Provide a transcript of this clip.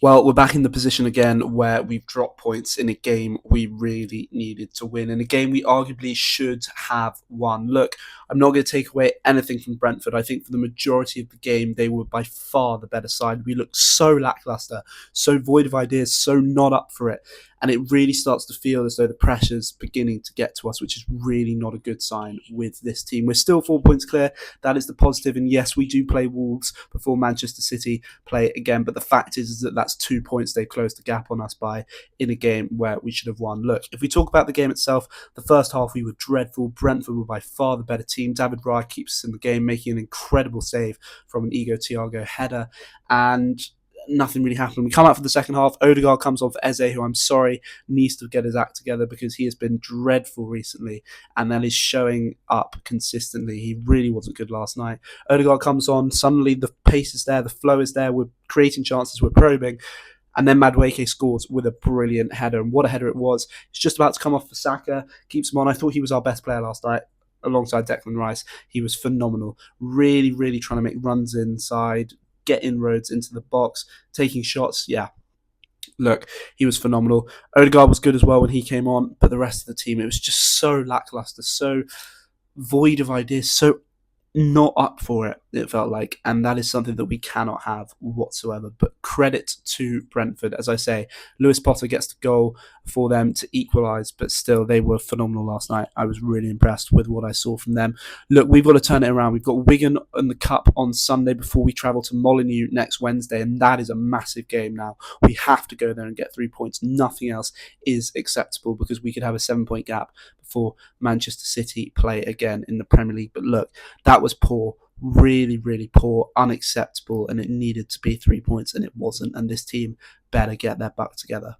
Well, we're back in the position again where we've dropped points in a game we really needed to win, in a game we arguably should have won. Look, I'm not going to take away anything from Brentford. I think for the majority of the game, they were by far the better side. We looked so lackluster, so void of ideas, so not up for it. And it really starts to feel as though the pressure's beginning to get to us, which is really not a good sign with this team. We're still 4 points clear. That is the positive. And yes, we do play Wolves before Manchester City play again. But the fact is that that's 2 points they've closed the gap on us by in a game where we should have won. Look, if we talk about the game itself, the first half we were dreadful. Brentford were by far the better team. David Raya keeps us in the game, making an incredible save from an Ego Thiago header. And nothing really happened. We come out for the second half. Odegaard comes on for Eze, who I'm sorry needs to get his act together because he has been dreadful recently, and that is showing up consistently. He really wasn't good last night. Odegaard comes on. Suddenly the pace is there, the flow is there. We're creating chances. We're probing. And then Madueke scores with a brilliant header. And what a header it was. It's just about to come off for Saka. Keeps him on. I thought he was our best player last night alongside Declan Rice. He was phenomenal. Really, really trying to make runs inside, get inroads into the box, taking shots. Yeah, look, he was phenomenal. Odegaard was good as well when he came on, but the rest of the team, it was just so lackluster, so void of ideas, so not up for it, it felt like. And that is something that we cannot have whatsoever. But credit to Brentford. As I say, Lewis Potter gets the goal for them to equalise, but still, they were phenomenal last night. I was really impressed with what I saw from them. Look, we've got to turn it around. We've got Wigan in the Cup on Sunday before we travel to Molineux next Wednesday, and that is a massive game now. We have to go there and get 3 points. Nothing else is acceptable because we could have a 7 point gap before Manchester City play again in the Premier League. But look, that was poor, really, really poor, unacceptable, and it needed to be 3 points, and it wasn't. And this team better get their buck together.